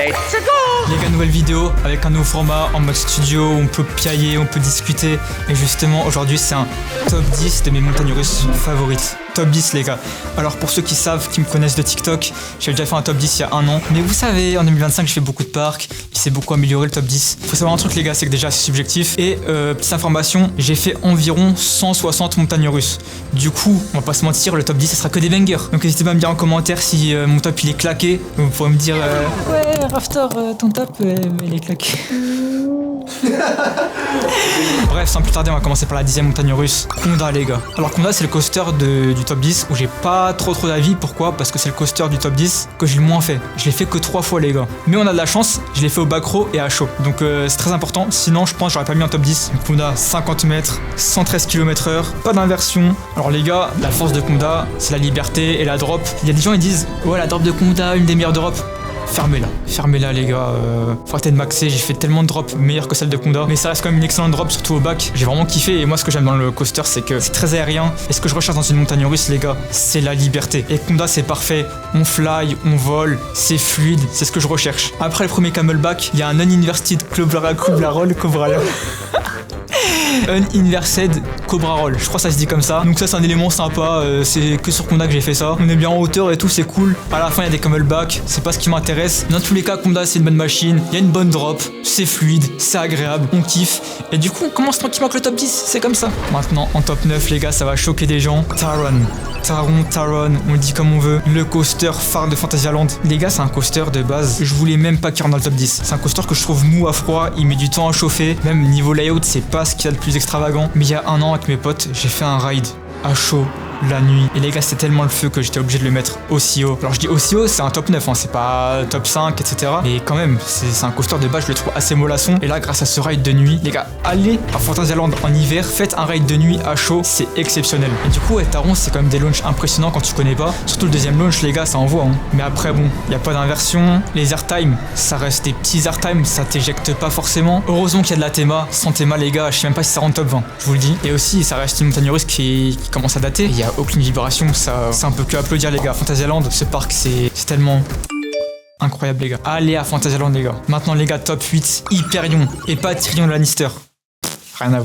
Let's go. Les gars, nouvelle vidéo avec un nouveau format en mode studio, on peut piailler, on peut discuter. Et justement, aujourd'hui, c'est un top 10 de mes montagnes russes favorites. Top 10 les gars. Alors pour ceux qui savent, qui me connaissent de TikTok, j'avais déjà fait un top 10 il y a un an. Mais vous savez, en 2025, je fais beaucoup de parcs. Il s'est beaucoup amélioré le top 10. Faut savoir un truc les gars, c'est que déjà c'est subjectif. Et petite information, j'ai fait environ 160 montagnes russes. Du coup, on va pas se mentir, le top 10 ça sera que des bangers. Donc n'hésitez pas à me dire en commentaire si mon top il est claqué. Vous pourrez me dire ouais Raftor, ton top il est claqué. Bref, sans plus tarder, on va commencer par la 10e montagne russe, Konda les gars. Alors Konda c'est le coaster du top 10 où j'ai pas trop d'avis. Pourquoi? Parce que c'est le coaster du top 10 que j'ai le moins fait. Je l'ai fait que 3 fois les gars. Mais on a de la chance, je l'ai fait au back row et à chaud. Donc c'est très important, sinon je pense que j'aurais pas mis en top 10. Donc, Konda 50 mètres, 113 km/h, pas d'inversion. Alors les gars, la force de Konda, c'est la liberté et la drop. Il y a des gens qui disent ouais la drop de Konda, une des meilleures d'Europe. Fermez-la les gars, faut arrêter de maxer, j'ai fait tellement de drops meilleures que celle de Konda, mais ça reste quand même une excellente drop, surtout au bac, j'ai vraiment kiffé. Et moi ce que j'aime dans le coaster c'est que c'est très aérien, et ce que je recherche dans une montagne russe les gars, c'est la liberté. Et Konda c'est parfait, on fly, on vole, c'est fluide, c'est ce que je recherche. Après le premier camelback, il y a un uninverted Cobra Roll. Uninversed Cobra Roll, je crois que ça se dit comme ça. Donc ça c'est un élément sympa, c'est que sur Konda que j'ai fait ça. On est bien en hauteur et tout, c'est cool. À la fin il y a des camelbacks, c'est pas ce qui m'intéresse. Dans tous les cas Konda c'est une bonne machine, il y a une bonne drop, c'est fluide, c'est agréable, on kiffe. Et du coup on commence tranquillement avec le top 10, c'est comme ça. Maintenant en top 9 les gars, ça va choquer des gens. Taron, on le dit comme on veut. Le coaster phare de Fantasyland. Les gars, c'est un coaster de base. Je voulais même pas qu'il rentre dans le top 10. C'est un coaster que je trouve mou à froid. Il met du temps à chauffer. Même niveau layout, c'est pas ce qu'il y a de plus extravagant. Mais il y a un an, avec mes potes, j'ai fait un ride à chaud la nuit. Et les gars, c'était tellement le feu que j'étais obligé de le mettre aussi haut. Alors je dis aussi haut, c'est un top 9, hein, c'est pas top 5, etc. Mais quand même, c'est un coaster de base, je le trouve assez mollasson. Et là, grâce à ce ride de nuit, les gars, allez à Fantasyland en hiver, faites un ride de nuit à chaud, c'est exceptionnel. Et du coup, Taron, c'est quand même des launches impressionnants quand tu connais pas. Surtout le deuxième launch, les gars, ça envoie. Hein. Mais après, bon, y a pas d'inversion. Les airtime, ça reste des petits airtime, ça t'éjecte pas forcément. Heureusement qu'il y a de la théma. Sans théma, les gars, je sais même pas si ça rentre top 20, je vous le dis. Et aussi, ça reste une montagne russe qui commence à dater. Il y a aucune vibration, ça c'est un peu que applaudir les gars. Fantasyland, ce parc c'est tellement incroyable les gars. Allez à Fantasyland les gars. Maintenant les gars, top 8, Hyperion et pas Tyrion Lannister. Rien à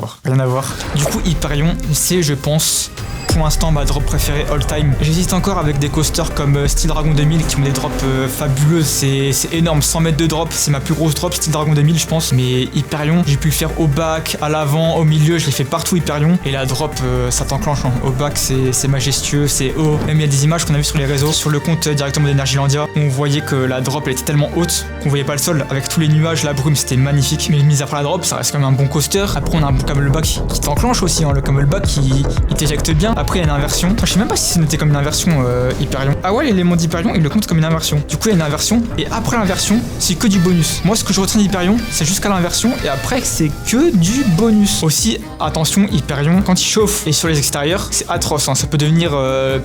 voir. Du coup Hyperion, c'est je pense pour l'instant ma drop préférée all time. J'hésite encore avec des coasters comme Steel Dragon 2000 qui ont des drops fabuleuses, c'est énorme, 100 mètres de drop, c'est ma plus grosse drop Steel Dragon 2000 je pense. Mais Hyperion, j'ai pu le faire au back, à l'avant, au milieu, je l'ai fait partout Hyperion. Et la drop ça t'enclenche, hein. Au back c'est majestueux, c'est haut. Même il y a des images qu'on a vues sur les réseaux, sur le compte directement d'Energylandia, on voyait que la drop elle était tellement haute qu'on voyait pas le sol. Avec tous les nuages, la brume, c'était magnifique. Mais mis à part la drop, ça reste quand même un bon coaster. Après on a un bon camelback qui t'enclenche aussi, hein. Le camelback il t'éjecte bien. Après il y a une inversion. Je sais même pas si c'est noté comme une inversion Hyperion. Ah ouais, l'élément d'Hyperion, il le compte comme une inversion. Du coup, il y a une inversion et après l'inversion, c'est que du bonus. Moi, ce que je retiens d'Hyperion, c'est jusqu'à l'inversion et après, c'est que du bonus. Aussi, attention, Hyperion, quand il chauffe et sur les extérieurs, c'est atroce. Hein. Ça peut devenir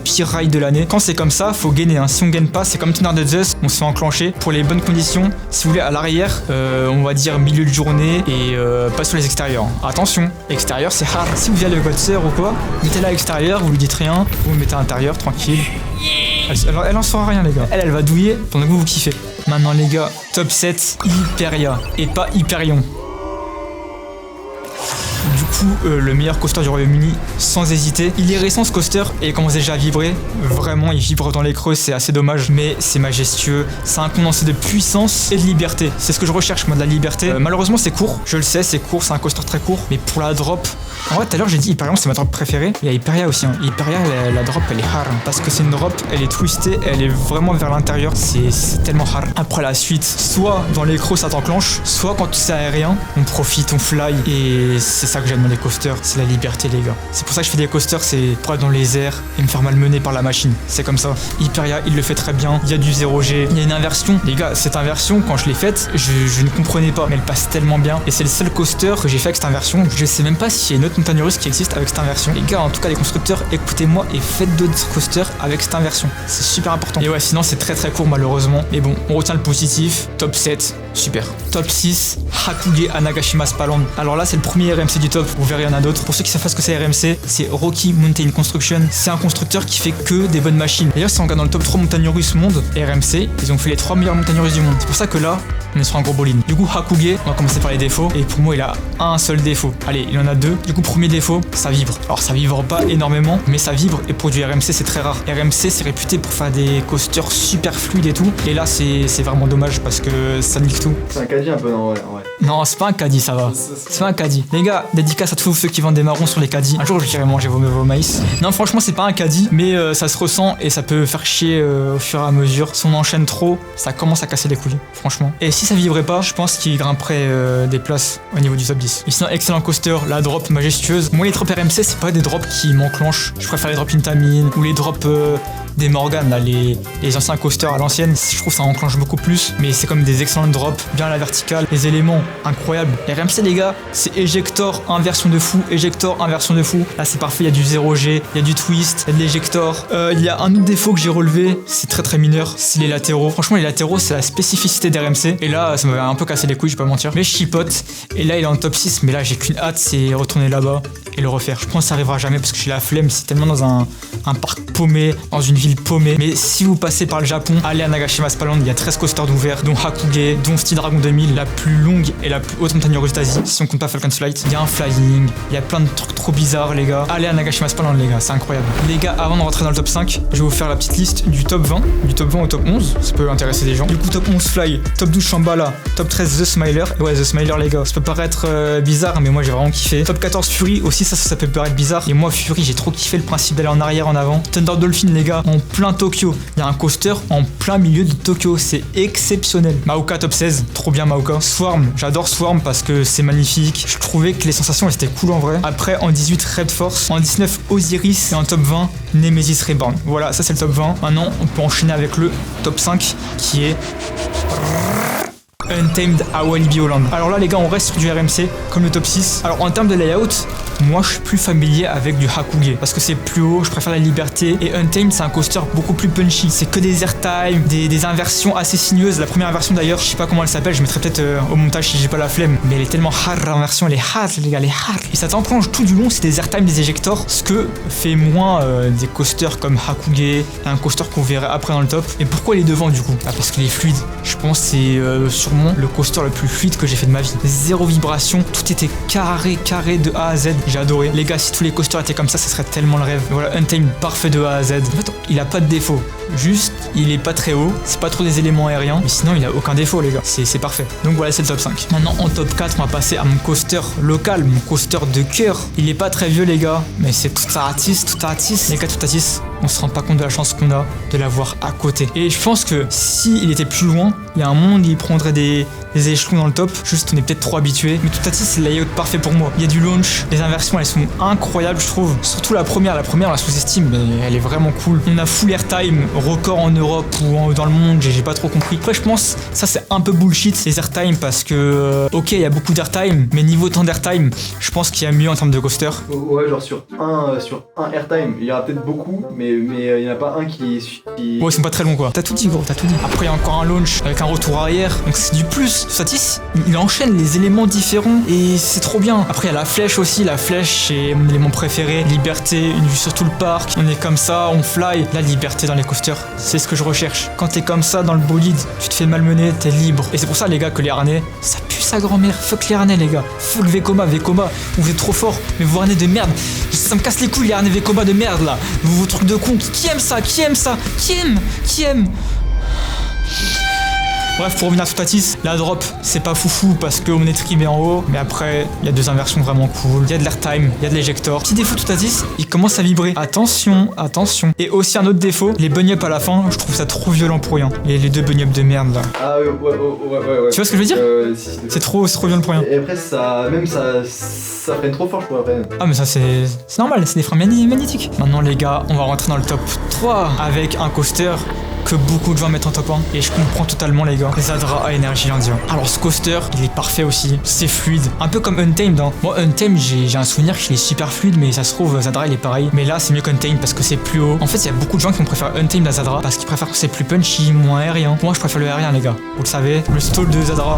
pire ride de l'année. Quand c'est comme ça, faut gainer. Hein. Si on gagne pas, c'est comme Thunder de Zeus, on se fait enclencher. Pour les bonnes conditions, si vous voulez, à l'arrière, on va dire milieu de journée et pas sur les extérieurs. Attention, extérieur, c'est hard. Si vous avez votre sœur ou quoi, mettez-la à l'extérieur, vous lui dites rien, vous le mettez à l'intérieur, tranquille. Elle en saura rien les gars. Elle va douiller pendant que vous kiffez. Maintenant les gars, top 7, Hyperia et pas Hyperion. Du coup, le meilleur coaster du Royaume-Uni, sans hésiter. Il est récent ce coaster et il commence déjà à vibrer. Vraiment, il vibre dans les creux, c'est assez dommage. Mais c'est majestueux, c'est un condensé de puissance et de liberté. C'est ce que je recherche, moi, de la liberté. Malheureusement, c'est court, je le sais, c'est court, c'est un coaster très court. Mais pour la drop, en vrai, tout à l'heure, j'ai dit Hyperion, c'est ma drop préférée. Il y a Hyperia aussi. Hein. Hyperia, la drop, elle est hard. Parce que c'est une drop, elle est twistée, elle est vraiment vers l'intérieur. C'est tellement hard. Après la suite, soit dans les creux, ça t'enclenche, soit quand c'est aérien, on profite, on fly. Et c'est ça que j'aime dans les coasters, c'est la liberté les gars. C'est pour ça que je fais des coasters, c'est pour être dans les airs et me faire malmener par la machine. C'est comme ça. Hyperia, il le fait très bien. Il y a du 0G. Il y a une inversion. Les gars, cette inversion, quand je l'ai faite, je ne comprenais pas. Mais elle passe tellement bien. Et c'est le seul coaster que j'ai fait avec cette inversion. Je sais même pas s'il y a une autre montagne russe qui existe avec cette inversion. Les gars, en tout cas les constructeurs, écoutez-moi et faites d'autres coasters avec cette inversion. C'est super important. Et ouais, sinon c'est très très court malheureusement. Mais bon, on retient le positif. Top 7, super. Top 6, Hakuge Anagashima Spaland. Alors là, c'est le premier RMC du top. Vous verrez, il y en a d'autres. Pour ceux qui savent pas ce que c'est RMC, c'est Rocky Mountain Construction. C'est un constructeur qui fait que des bonnes machines. D'ailleurs, si on regarde dans le top 3 montagnes russes monde, RMC, ils ont fait les 3 meilleures montagnes russes du monde. C'est pour ça que là, on est sur un gros bolide. Du coup, Hakuge, on va commencer par les défauts. Et pour moi, il a un seul défaut. Allez, il en a deux. Du coup, premier défaut, ça vibre. Alors, ça vibre pas énormément, mais ça vibre. Et pour du RMC, c'est très rare. RMC, c'est réputé pour faire des coasters super fluides et tout. Et là, c'est vraiment dommage parce que ça nique tout. C'est un caddie un peu, non, ouais. Non, c'est pas un caddie, ça va. C'est pas un caddie. Les gars, dédicace à tous ceux qui vendent des marrons sur les caddies. Un jour, je dirais manger vos maïs. Non, franchement, c'est pas un caddie, mais ça se ressent et ça peut faire chier au fur et à mesure. Si on enchaîne trop, ça commence à casser les couilles, franchement. Et si ça vibrait pas, je pense qu'il grimperait des places au niveau du top 10. Et sinon, excellent coaster, la drop majestueuse. Moi, les drops RMC, c'est pas des drops qui m'enclenchent. Je préfère les drops Intamin ou les drops des Morgan, là, les anciens coasters à l'ancienne. Je trouve ça enclenche beaucoup plus, mais c'est comme des excellents drops, bien à la verticale, les éléments incroyables. RMC, les gars, c'est éjector, inversion de fou, éjector, inversion de fou. Là, c'est parfait, il y a du 0G, il y a du twist, il y a de l'éjector. Il y a un autre défaut que j'ai relevé, c'est très très mineur, c'est les latéraux. Franchement, les latéraux, c'est la spécificité d'RMC. Et là, ça m'avait un peu cassé les couilles, je vais pas mentir. Mais je chipote. Et là, il est en top 6, mais là, j'ai qu'une hâte, c'est retourner là-bas et le refaire. Je pense que ça arrivera jamais parce que j'ai la flemme, c'est tellement dans un parc paumé, dans une ville paumée. Mais si vous passez par le Japon, allez à Nagashima Spaland, il y a 13 coasters d'ouvert, dont Hakuge, dont Steel Dragon 2000, la plus longue et la plus haute montagne russe d'Asie, si on compte pas Falcon's Flight. Il y a un flying, il y a plein de trucs trop bizarres, les gars. Allez à Nagashima Spaland, les gars, c'est incroyable. Les gars, avant de rentrer dans le top 5, je vais vous faire la petite liste du top 20, du top 20 au top 11, ça peut intéresser des gens. Du coup, top 11 Fly, top 12 Shambhala, top 13 The Smiler. Et ouais, The Smiler, les gars, ça peut paraître bizarre, mais moi j'ai vraiment kiffé. Top 14 Fury, aussi ça peut paraître bizarre. Et moi, Fury, j'ai trop kiffé le principe d'aller en arrière, en avant. Thunder Dolphin, les gars, en plein Tokyo. Il y a un coaster en plein milieu de Tokyo, c'est exceptionnel. Maoka top 16, trop bien Maoka. Swarm, j'adore Swarm parce que c'est magnifique. Je trouvais que les sensations étaient cool en vrai. Après, en 18 Red Force, en 19 Osiris et en top 20 Nemesis Reborn. Voilà, ça c'est le top 20. Maintenant, on peut enchaîner avec le top 5 qui est Untamed à Walibi Holland. Alors là les gars, on reste sur du RMC comme le top 6. Alors en termes de layout, moi je suis plus familier avec du Hakuge parce que c'est plus haut, je préfère la liberté. Et Untamed, c'est un coaster beaucoup plus punchy. C'est que des airtime, des inversions assez sinueuses. La première inversion d'ailleurs, je sais pas comment elle s'appelle, je mettrai peut-être au montage si j'ai pas la flemme. Mais elle est tellement hard l'inversion, elle est hard les gars, elle est hard. Et ça t'enclenche tout du long, c'est des airtime, des éjectors. Ce que fait moins des coasters comme Hakuge, un coaster qu'on verrait après dans le top. Et pourquoi il est devant du coup? Parce qu'il est fluide. Je pense que c'est sûrement le coaster le plus fluide que j'ai fait de ma vie. Zéro vibration, tout était carré de A à Z. J'ai adoré. Les gars, si tous les coasters étaient comme ça serait tellement le rêve. Et voilà, Untamed parfait de A à Z. En fait, il a pas de défaut. Juste, il est pas très haut. C'est pas trop des éléments aériens. Mais sinon, il a aucun défaut, les gars. C'est parfait. Donc voilà, c'est le top 5. Maintenant, en top 4, on va passer à mon coaster local, mon coaster de cœur. Il est pas très vieux, les gars. Mais c'est tout artiste. Les gars, tout artiste. On se rend pas compte de la chance qu'on a de l'avoir à côté. Et je pense que s'il était plus loin, il y a un monde, il prendrait des échelons dans le top. Juste, on est peut-être trop habitué. Mais tout à c'est le layout parfait pour moi. Il y a du launch, les inversions, elles sont incroyables, je trouve. Surtout la première, on la sous-estime, mais elle est vraiment cool. On a full airtime, record en Europe ou dans le monde, j'ai pas trop compris. Après, je pense, ça c'est un peu bullshit, les airtime, parce que, ok, il y a beaucoup d'airtime, mais niveau temps d'airtime, je pense qu'il y a mieux en termes de coaster. Ouais, genre sur un airtime, il y aura peut-être beaucoup, mais il y en a pas un qui... Ouais, ils sont pas très longs quoi. T'as tout dit gros, t'as tout dit. Après, il y a encore un launch avec un retour arrière, donc c'est du plus. Satis, il enchaîne les éléments différents et c'est trop bien. Après, il y a la flèche aussi. La flèche, c'est mon élément préféré. Liberté, une vue sur tout le parc. On est comme ça, on fly. La liberté dans les coasters, c'est ce que je recherche. Quand t'es comme ça dans le bolide, tu te fais malmener, t'es libre. Et c'est pour ça, les gars, que les harnais, ça pue sa grand-mère. Fuck les harnais, les gars. Fuck Vekoma. Vous êtes trop fort, mais vos harnais de merde. Ça me casse les couilles, les harnais Vekoma de merde là. Vos trucs de con. Qui aime ça? Qui aime? Bref, pour revenir à Toutatis, la drop, c'est pas foufou parce qu'on est trimé en haut. Mais après, il y a deux inversions vraiment cool. Il y a de l'airtime, il y a de l'éjector. Petit défaut Toutatis, il commence à vibrer. Attention. Et aussi un autre défaut, les bunny-up à la fin, je trouve ça trop violent pour rien. Les deux bunny-up de merde là. Ah ouais. Tu vois ce que je veux dire? C'est trop violent pour rien. Et après, ça freine trop fort, je crois, après. Ah, mais ça, c'est normal, c'est des freins magnétiques. Maintenant, les gars, on va rentrer dans le top 3 avec un coaster que beaucoup de gens mettent en top 1 et je comprends totalement les gars. Zadra à énergie indien. Alors ce coaster, il est parfait aussi, c'est fluide, un peu comme Untamed hein. Moi Untamed, j'ai un souvenir qu'il est super fluide mais ça se trouve Zadra il est pareil. Mais là c'est mieux qu'Untamed parce que c'est plus haut. En fait il y a beaucoup de gens qui vont préférer Untamed à Zadra parce qu'ils préfèrent que c'est plus punchy, moins aérien. Moi je préfère le aérien les gars, vous le savez. Le stall de Zadra,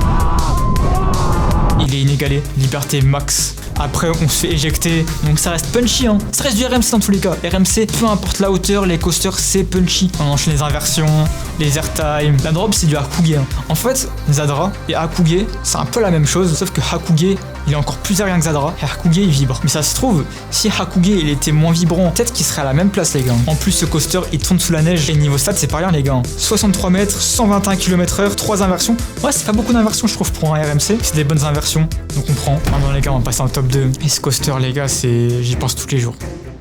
il est inégalé, liberté max. Après on se fait éjecter, donc ça reste punchy hein. Ça reste du RMC dans tous les cas. RMC, peu importe la hauteur, les coasters c'est punchy. On enchaîne les inversions, les airtime. La drop c'est du Hakuge hein. En fait, Zadra et Hakuge c'est un peu la même chose, sauf que Hakuge il est encore plus aérien que Zadra et Hakuge il vibre. Mais ça se trouve, si Hakuge il était moins vibrant, peut-être qu'il serait à la même place les gars. En plus ce coaster il tourne sous la neige et niveau stats c'est pas rien les gars. 63 mètres, 121 km/h, 3 inversions. Ouais c'est pas beaucoup d'inversions je trouve pour un RMC. C'est des bonnes inversions, donc on prend. Maintenant les gars on va passer en top 2. Et ce coaster les gars j'y pense tous les jours.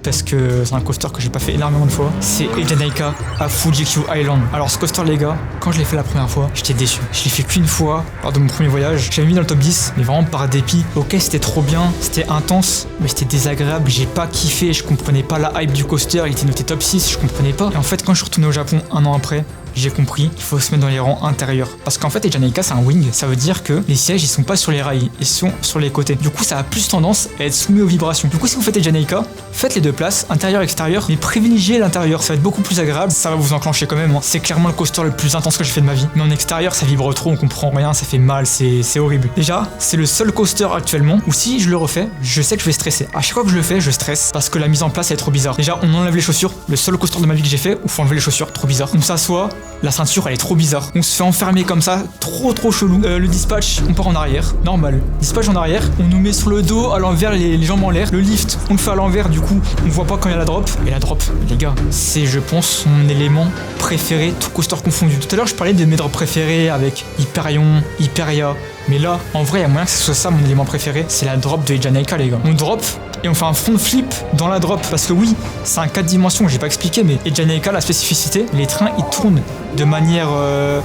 Parce que c'est un coaster que j'ai pas fait énormément de fois. C'est Ejanaka à Fuji-Q Island. Alors ce coaster les gars, quand je l'ai fait la première fois, j'étais déçu. Je l'ai fait qu'une fois lors de mon premier voyage. J'avais mis dans le top 10, mais vraiment par dépit. Ok c'était trop bien, c'était intense, mais c'était désagréable. J'ai pas kiffé, je comprenais pas la hype du coaster. Il était noté top 6, je comprenais pas. Et en fait quand je suis retourné au Japon un an après, j'ai compris qu'il faut se mettre dans les rangs intérieurs. Parce qu'en fait, Ejanaka, c'est un wing. Ça veut dire que les sièges, ils sont pas sur les rails, ils sont sur les côtés. Du coup, ça a plus tendance à être soumis aux vibrations. Du coup, si vous faites Ejanaka, faites les deux places, intérieur, extérieur, mais privilégiez l'intérieur. Ça va être beaucoup plus agréable. Ça va vous enclencher quand même. Hein. C'est clairement le coaster le plus intense que j'ai fait de ma vie. Mais en extérieur, ça vibre trop, on comprend rien, ça fait mal, c'est horrible. Déjà, c'est le seul coaster actuellement où si je le refais, je sais que je vais stresser. À chaque fois que je le fais, je stresse parce que la mise en place elle est trop bizarre. Déjà, on enlève les chaussures. Le seul coaster de ma vie que j'ai fait où faut enlever les chaussures, trop bizarre. On s'assoit. La ceinture elle est trop bizarre. On se fait enfermer comme ça, trop chelou. Le dispatch, on part en arrière, normal. Dispatch en arrière, on nous met sur le dos, à l'envers, les jambes en l'air. Le lift, on le fait à l'envers, du coup, on voit pas quand il y a la drop. Et la drop, les gars, c'est je pense mon élément préféré, tout coaster confondu. Tout à l'heure je parlais de mes drops préférés avec Hyperion, Hyperia. Mais là, en vrai, il y a moyen que ce soit ça mon élément préféré. C'est la drop de Ejanaka les gars. On drop et on fait un front flip dans la drop. Parce que oui, c'est un 4 dimensions, j'ai pas expliqué, mais Ejanaka, la spécificité, les trains ils tournent de manière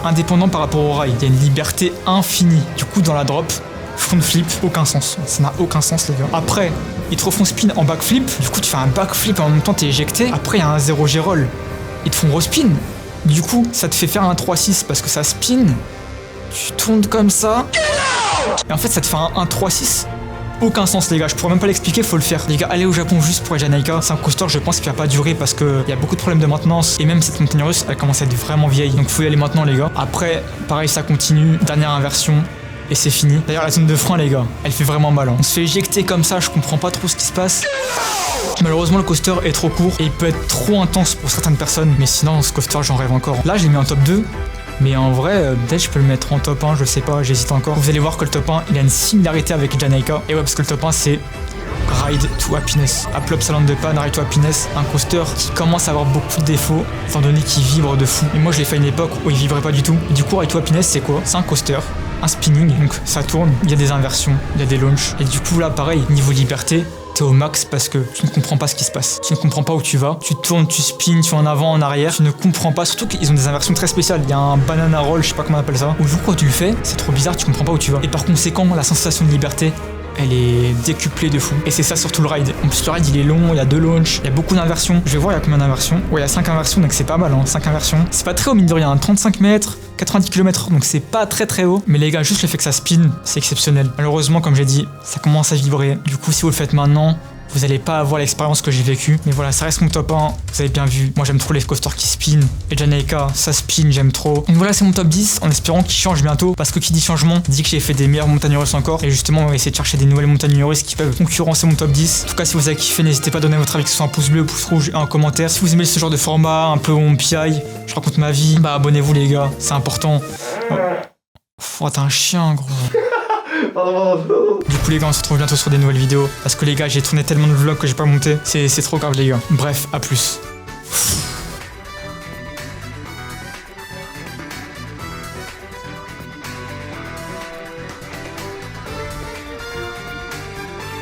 indépendante par rapport au rail. Il y a une liberté infinie. Du coup, dans la drop, front flip, aucun sens. Ça n'a aucun sens les gars. Après, ils te refont spin en backflip. Du coup, tu fais un backflip et en même temps t'es éjecté. Après, il y a un 0 G-roll. Ils te font respin. Du coup, ça te fait faire un 3-6 parce que ça spin. Tu tournes comme ça. Et en fait, ça te fait un 3-6. Aucun sens les gars, je pourrais même pas l'expliquer, faut le faire. Les gars, allez au Japon juste pour Ejanaka. C'est un coaster, je pense, qui va pas durer parce que y a beaucoup de problèmes de maintenance. Et même cette montagne russe, elle commence à être vraiment vieille. Donc faut y aller maintenant les gars. Après, pareil, ça continue. Dernière inversion. Et c'est fini. D'ailleurs, la zone de frein, les gars, elle fait vraiment mal. Hein. On se fait éjecter comme ça, je comprends pas trop ce qui se passe. Malheureusement, le coaster est trop court et il peut être trop intense pour certaines personnes. Mais sinon, ce coaster, j'en rêve encore. Là, je l'ai mis en top 2. Mais en vrai, peut-être je peux le mettre en top 1, je sais pas, j'hésite encore. Vous allez voir que le top 1, il a une similarité avec Ejanaka. Et ouais, parce que le top 1, c'est Ride to Happiness. Apple Salon de Pan, Ride to Happiness, un coaster qui commence à avoir beaucoup de défauts, étant donné qu'il vibre de fou. Et moi, je l'ai fait à une époque où il vibrait pas du tout. Et du coup, Ride to Happiness, c'est quoi? C'est un coaster, un spinning, donc ça tourne, il y a des inversions, il y a des launches. Et du coup, là, pareil, niveau liberté, t'es au max parce que tu ne comprends pas ce qui se passe. Tu ne comprends pas où tu vas. Tu tournes, tu spins, tu vas en avant, en arrière. Tu ne comprends pas. Surtout qu'ils ont des inversions très spéciales. Il y a un banana roll, je sais pas comment on appelle ça. Où du coup, quand tu le fais, c'est trop bizarre, tu comprends pas où tu vas. Et par conséquent, la sensation de liberté, elle est décuplée de fou. Et c'est ça surtout le ride. En plus, le ride, il est long, il y a 2 launches, il y a beaucoup d'inversions. Je vais voir, il y a combien d'inversions. Ouais, il y a 5 inversions, donc c'est pas mal, hein. 5 inversions. C'est pas très haut, mine de rien. 35 mètres, 90 km/h, donc c'est pas très haut. Mais les gars, juste le fait que ça spin, c'est exceptionnel. Malheureusement, comme j'ai dit, ça commence à vibrer. Du coup, si vous le faites maintenant, vous allez pas avoir l'expérience que j'ai vécue. Mais voilà, ça reste mon top 1. Vous avez bien vu. Moi, j'aime trop les coasters qui spin. Ejanaka, ça spin, j'aime trop. Donc voilà, c'est mon top 10 en espérant qu'il change bientôt. Parce que qui dit changement, dit que j'ai fait des meilleures montagnes russes encore. Et justement, on va essayer de chercher des nouvelles montagnes russes qui peuvent concurrencer mon top 10. En tout cas, si vous avez kiffé, n'hésitez pas à donner votre avis, que ce soit un pouce bleu, pouce rouge et un commentaire. Si vous aimez ce genre de format, un peu on piaille, je raconte ma vie, bah abonnez-vous les gars, c'est important. Oh, t'es un chien, gros. Pardon. Du coup les gars, on se retrouve bientôt sur des nouvelles vidéos. Parce que les gars, j'ai tourné tellement de vlogs que j'ai pas monté. C'est trop grave les gars. Bref, à plus.